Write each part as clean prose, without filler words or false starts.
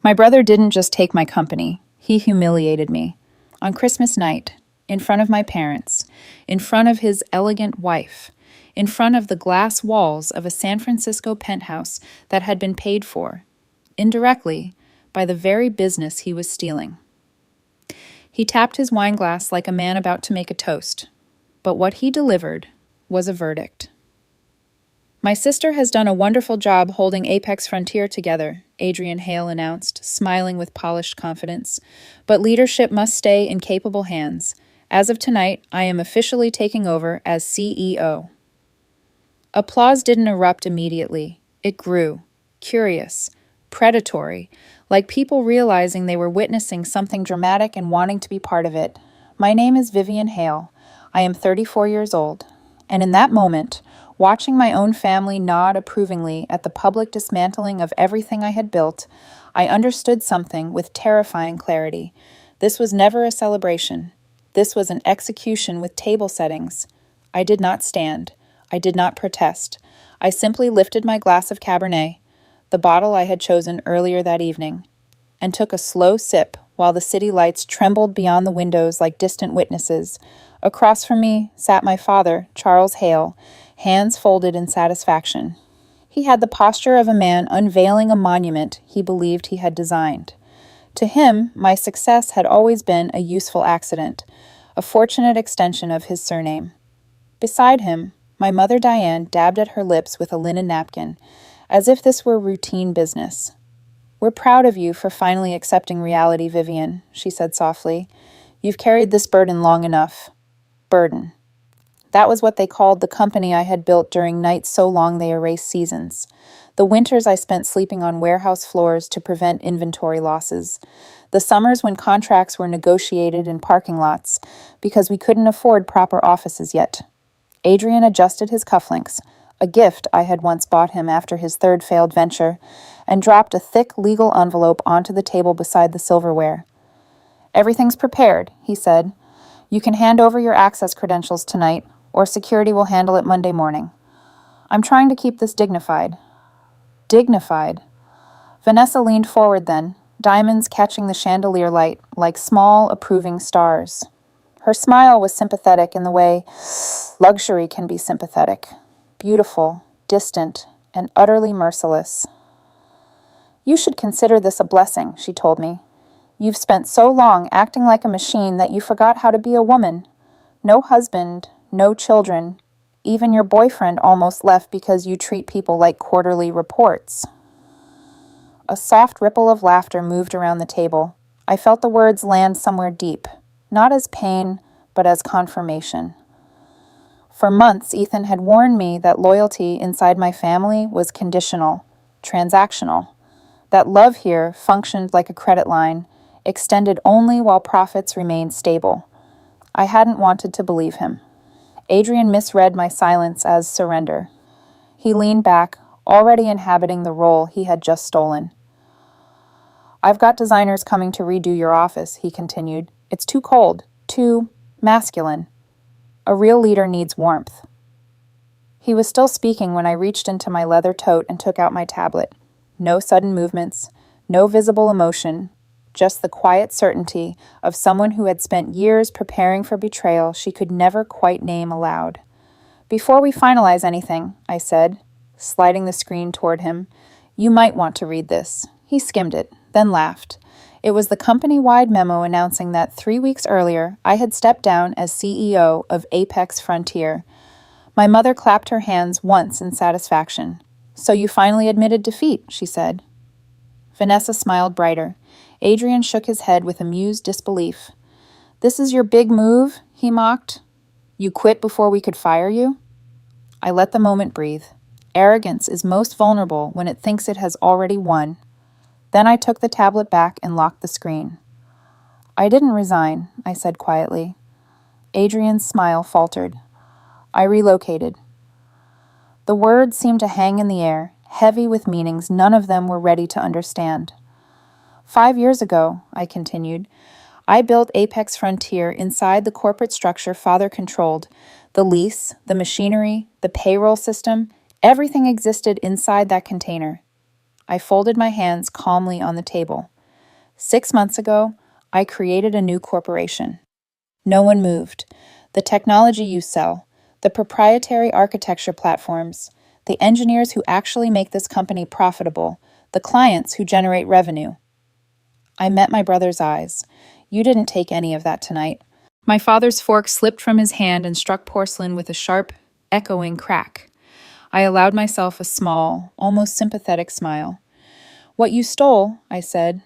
My brother didn't just take my company, he humiliated me. On Christmas night, in front of my parents, in front of his elegant wife, in front of the glass walls of a San Francisco penthouse that had been paid for, indirectly, by the very business he was stealing. He tapped his wine glass like a man about to make a toast, but what he delivered was a verdict. My sister has done a wonderful job holding Apex Frontier together, Adrian Hale announced, smiling with polished confidence. But leadership must stay in capable hands. As of tonight, I am officially taking over as CEO. Applause didn't erupt immediately. It grew, curious, predatory, like people realizing they were witnessing something dramatic and wanting to be part of it. My name is Vivian Hale. I am 34 years old. And in that moment, watching my own family nod approvingly at the public dismantling of everything I had built, I understood something with terrifying clarity. This was never a celebration. This was an execution with table settings. I did not stand. I did not protest. I simply lifted my glass of Cabernet, the bottle I had chosen earlier that evening, and took a slow sip while the city lights trembled beyond the windows like distant witnesses. Across from me sat my father, Charles Hale, hands folded in satisfaction. He had the posture of a man unveiling a monument he believed he had designed. To him, my success had always been a useful accident, a fortunate extension of his surname. Beside him, my mother Diane dabbed at her lips with a linen napkin, as if this were routine business. "We're proud of you for finally accepting reality, Vivian," she said softly. "You've carried this burden long enough." Burden. That was what they called the company I had built during nights so long they erased seasons. The winters I spent sleeping on warehouse floors to prevent inventory losses. The summers when contracts were negotiated in parking lots because we couldn't afford proper offices yet. Adrian adjusted his cufflinks, a gift I had once bought him after his third failed venture, and dropped a thick legal envelope onto the table beside the silverware. "Everything's prepared," he said. "You can hand over your access credentials tonight, or security will handle it Monday morning." I'm trying to keep this dignified. Dignified. Vanessa leaned forward then, diamonds catching the chandelier light like small, approving stars. Her smile was sympathetic in the way luxury can be sympathetic. Beautiful, distant, and utterly merciless. "You should consider this a blessing," she told me. "You've spent so long acting like a machine that you forgot how to be a woman. No husband, no children. Even your boyfriend almost left because you treat people like quarterly reports." A soft ripple of laughter moved around the table. I felt the words land somewhere deep, not as pain, but as confirmation. For months, Ethan had warned me that loyalty inside my family was conditional, transactional, that love here functioned like a credit line, extended only while profits remained stable. I hadn't wanted to believe him. Adrian misread my silence as surrender. He leaned back, already inhabiting the role he had just stolen. "I've got designers coming to redo your office," he continued. "It's too cold, too masculine. A real leader needs warmth." He was still speaking when I reached into my leather tote and took out my tablet. No sudden movements, no visible emotion, just the quiet certainty of someone who had spent years preparing for betrayal she could never quite name aloud. "Before we finalize anything," I said, sliding the screen toward him, "you might want to read this." He skimmed it, then laughed. It was the company-wide memo announcing that 3 weeks earlier I had stepped down as CEO of Apex Frontier. My mother clapped her hands once in satisfaction. "So you finally admitted defeat," she said. Vanessa smiled brighter. Adrian shook his head with amused disbelief. "This is your big move?" he mocked. "You quit before we could fire you?" I let the moment breathe. Arrogance is most vulnerable when it thinks it has already won. Then I took the tablet back and locked the screen. "I didn't resign," I said quietly. Adrian's smile faltered. "I relocated." The words seemed to hang in the air, heavy with meanings none of them were ready to understand. 5 years ago," I continued, "I built Apex Frontier inside the corporate structure Father controlled. The lease, the machinery, the payroll system, everything existed inside that container." I folded my hands calmly on the table. 6 months ago, I created a new corporation. No one moved. The technology you sell, the proprietary architecture platforms, the engineers who actually make this company profitable, the clients who generate revenue. I met my brother's eyes. You didn't take any of that tonight. My father's fork slipped from his hand and struck porcelain with a sharp, echoing crack. I allowed myself a small, almost sympathetic smile. What you stole, I said,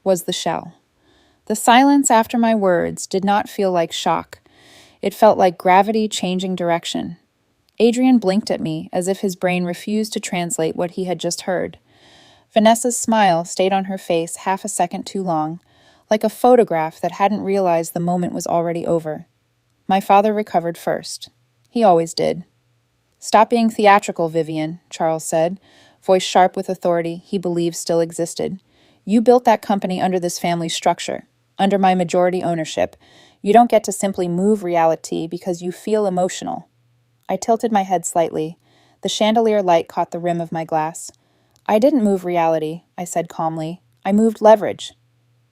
was the shell. The silence after my words did not feel like shock. It felt like gravity changing direction. Adrian blinked at me as if his brain refused to translate what he had just heard. Vanessa's smile stayed on her face half a second too long, like a photograph that hadn't realized the moment was already over. My father recovered first. He always did. Stop being theatrical, Vivian, Charles said, voice sharp with authority he believed still existed. You built that company under this family structure, under my majority ownership. You don't get to simply move reality because you feel emotional. I tilted my head slightly. The chandelier light caught the rim of my glass. I didn't move reality, I said calmly. I moved leverage.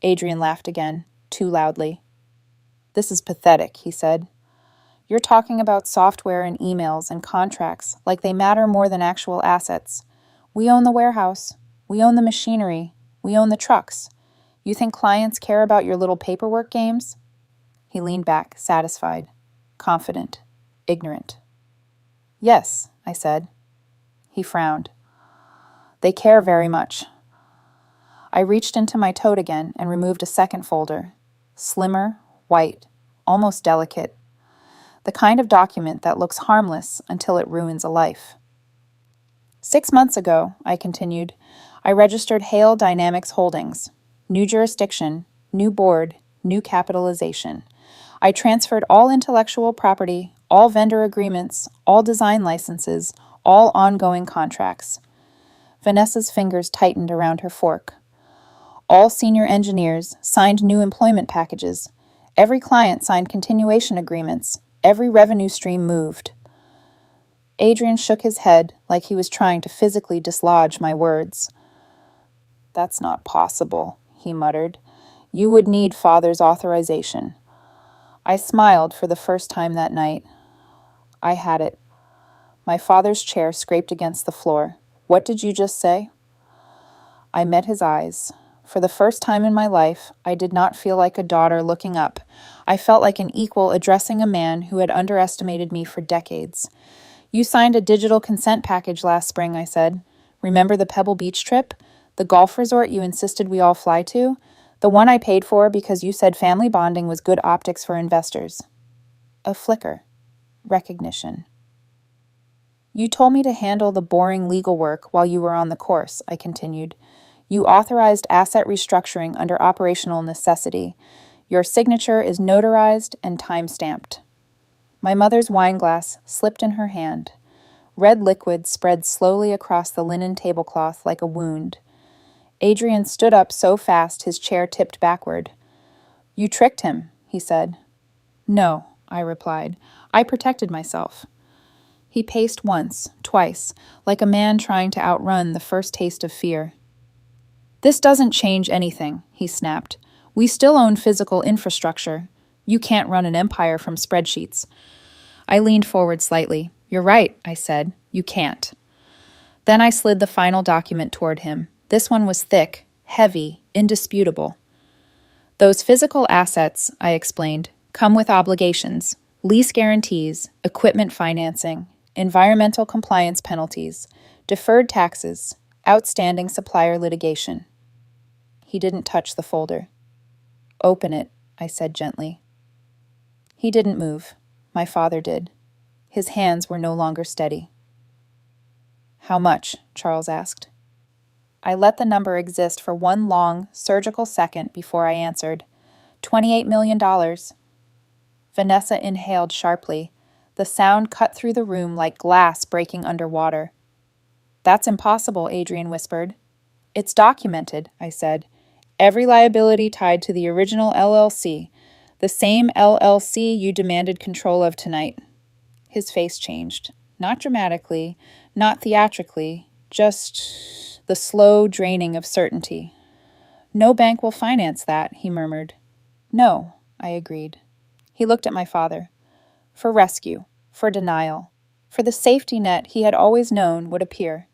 Adrian laughed again, too loudly. This is pathetic, he said. You're talking about software and emails and contracts like they matter more than actual assets. We own the warehouse. We own the machinery. We own the trucks. You think clients care about your little paperwork games? He leaned back, satisfied, confident, ignorant. Yes, I said. He frowned. They care very much. I reached into my tote again and removed a second folder. Slimmer, white, almost delicate. The kind of document that looks harmless until it ruins a life. 6 months ago, I continued, I registered Hale Dynamics Holdings. New jurisdiction, new board, new capitalization. I transferred all intellectual property, all vendor agreements, all design licenses, all ongoing contracts. Vanessa's fingers tightened around her fork. All senior engineers signed new employment packages. Every client signed continuation agreements. Every revenue stream moved. Adrian shook his head like he was trying to physically dislodge my words. That's not possible, he muttered. You would need Father's authorization. I smiled for the first time that night. I had it. My father's chair scraped against the floor. What did you just say? I met his eyes. For the first time in my life, I did not feel like a daughter looking up. I felt like an equal addressing a man who had underestimated me for decades. You signed a digital consent package last spring, I said. Remember the Pebble Beach trip? The golf resort you insisted we all fly to? The one I paid for because you said family bonding was good optics for investors. A flicker. Recognition. You told me to handle the boring legal work while you were on the course, I continued. You authorized asset restructuring under operational necessity. Your signature is notarized and time-stamped. My mother's wine glass slipped in her hand. Red liquid spread slowly across the linen tablecloth like a wound. Adrian stood up so fast his chair tipped backward. You tricked him, he said. No, I replied. I protected myself. He paced once, twice, like a man trying to outrun the first taste of fear. This doesn't change anything, he snapped. We still own physical infrastructure. You can't run an empire from spreadsheets. I leaned forward slightly. You're right, I said. You can't. Then I slid the final document toward him. This one was thick, heavy, indisputable. Those physical assets, I explained, come with obligations, lease guarantees, equipment financing, environmental compliance penalties, deferred taxes, outstanding supplier litigation. He didn't touch the folder. Open it, I said gently. He didn't move. My father did. His hands were no longer steady. How much? Charles asked. I let the number exist for one long, surgical second before I answered. $28 million. Vanessa inhaled sharply. The sound cut through the room like glass breaking underwater. That's impossible, Adrian whispered. It's documented, I said. Every liability tied to the original LLC, the same LLC you demanded control of tonight. His face changed. Not dramatically, not theatrically, just the slow draining of certainty. No bank will finance that, he murmured. No, I agreed. He looked at my father. For rescue, for denial, for the safety net he had always known would appear.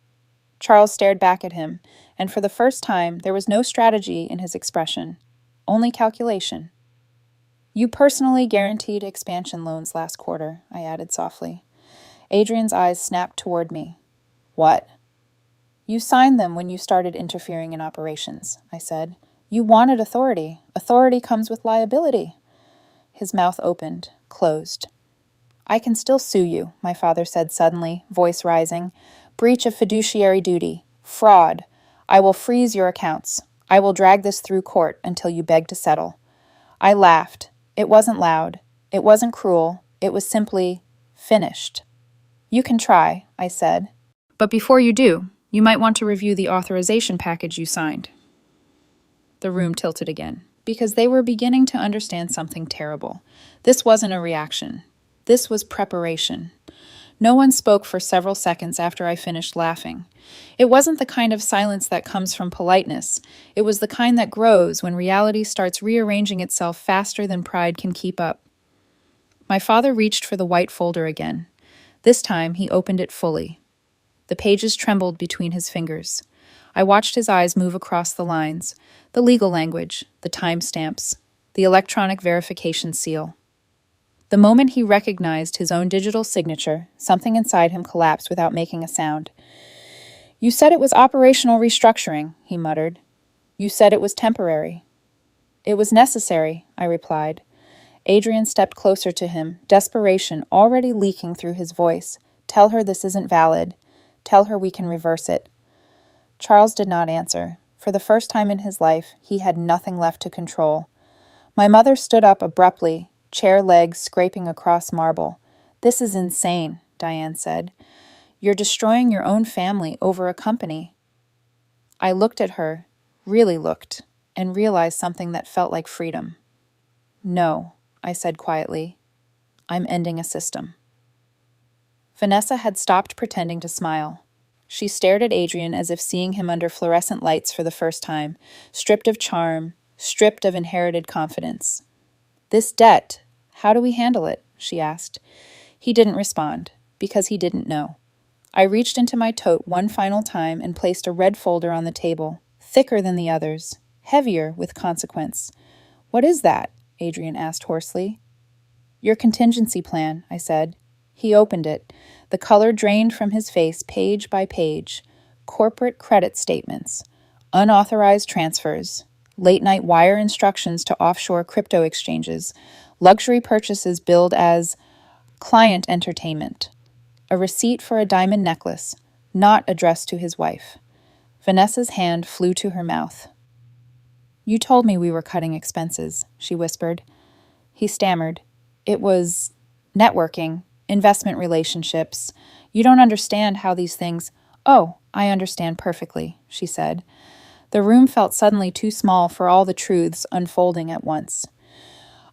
Charles stared back at him, and for the first time there was no strategy in his expression, only calculation. You personally guaranteed expansion loans last quarter, I added softly. Adrian's eyes snapped toward me. What? You signed them when you started interfering in operations, I said. You wanted authority. Authority comes with liability. His mouth opened, closed. I can still sue you, my father said suddenly, voice rising. Breach of fiduciary duty. Fraud. I will freeze your accounts. I will drag this through court until you beg to settle. I laughed. It wasn't loud. It wasn't cruel. It was simply finished. You can try, I said. But before you do, you might want to review the authorization package you signed. The room tilted again, because they were beginning to understand something terrible. This wasn't a reaction. This was preparation. No one spoke for several seconds after I finished laughing. It wasn't the kind of silence that comes from politeness. It was the kind that grows when reality starts rearranging itself faster than pride can keep up. My father reached for the white folder again. This time he opened it fully. The pages trembled between his fingers. I watched his eyes move across the lines, the legal language, the timestamps, the electronic verification seal. The moment he recognized his own digital signature, something inside him collapsed without making a sound. You said it was operational restructuring, he muttered. You said it was temporary. It was necessary, I replied. Adrian stepped closer to him, desperation already leaking through his voice. Tell her this isn't valid. Tell her we can reverse it. Charles did not answer. For the first time in his life, he had nothing left to control. My mother stood up abruptly, chair legs scraping across marble. This is insane, Diane said. You're destroying your own family over a company. I looked at her, really looked, and realized something that felt like freedom. No, I said quietly. I'm ending a system. Vanessa had stopped pretending to smile. She stared at Adrian as if seeing him under fluorescent lights for the first time, stripped of charm, stripped of inherited confidence. This debt, how do we handle it? She asked. He didn't respond, because he didn't know. I reached into my tote one final time and placed a red folder on the table, thicker than the others, heavier with consequence. What is that? Adrian asked hoarsely. Your contingency plan, I said. He opened it. The color drained from his face page by page. Corporate credit statements, unauthorized transfers, late-night wire instructions to offshore crypto exchanges, luxury purchases billed as client entertainment, a receipt for a diamond necklace, not addressed to his wife. Vanessa's hand flew to her mouth. You told me we were cutting expenses, she whispered. He stammered. It was networking, investment relationships. You don't understand how these things... Oh, I understand perfectly, she said. The room felt suddenly too small for all the truths unfolding at once.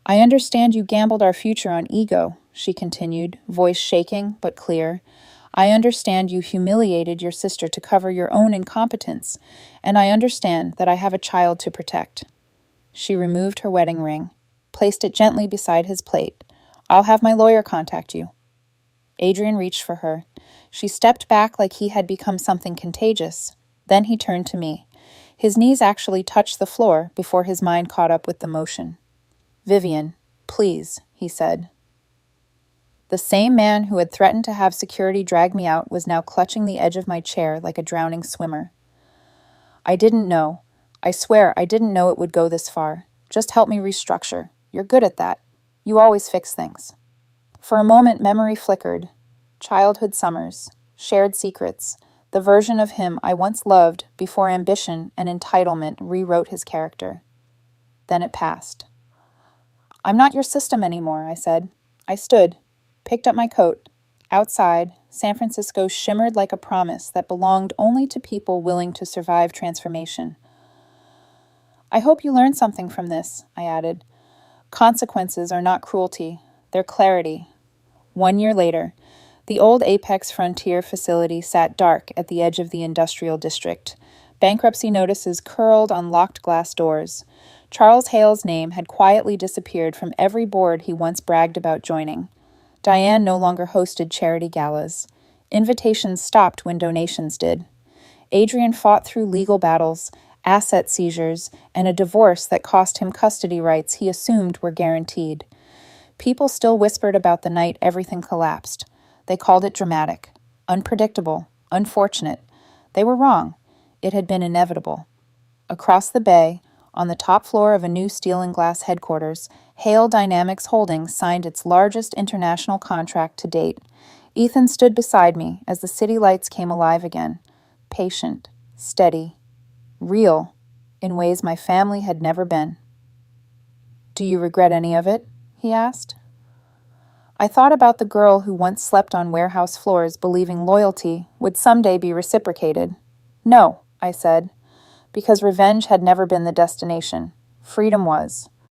I understand you gambled our future on ego, she continued, voice shaking but clear. I understand you humiliated your sister to cover your own incompetence, and I understand that I have a child to protect. She removed her wedding ring, placed it gently beside his plate. I'll have my lawyer contact you. Adrian reached for her. She stepped back like he had become something contagious. Then he turned to me. His knees actually touched the floor before his mind caught up with the motion. Vivian, please, he said. The same man who had threatened to have security drag me out was now clutching the edge of my chair like a drowning swimmer. I didn't know. I swear I didn't know it would go this far. Just help me restructure. You're good at that. You always fix things. For a moment, memory flickered. Childhood summers, shared secrets, the version of him I once loved before ambition and entitlement rewrote his character. Then it passed. I'm not your system anymore, I said. I stood, picked up my coat. Outside, San Francisco shimmered like a promise that belonged only to people willing to survive transformation. I hope you learned something from this, I added. Consequences are not cruelty, they're clarity. 1 year later, the old Apex Frontier facility sat dark at the edge of the industrial district, Bankruptcy notices curled on locked glass doors. Charles Hale's name had quietly disappeared from every board he once bragged about joining. Diane no longer hosted charity galas. Invitations stopped when donations did. Adrian fought through legal battles, asset seizures, and a divorce that cost him custody rights he assumed were guaranteed. People still whispered about the night everything collapsed. They called it dramatic, unpredictable, unfortunate. They were wrong. It had been inevitable. Across the bay, on the top floor of a new steel and glass headquarters, Hale Dynamics Holdings signed its largest international contract to date. Ethan stood beside me as the city lights came alive again. Patient, steady, real, in ways my family had never been. "Do you regret any of it?" he asked. I thought about the girl who once slept on warehouse floors believing loyalty would someday be reciprocated. "No," I said, because revenge had never been the destination. Freedom was.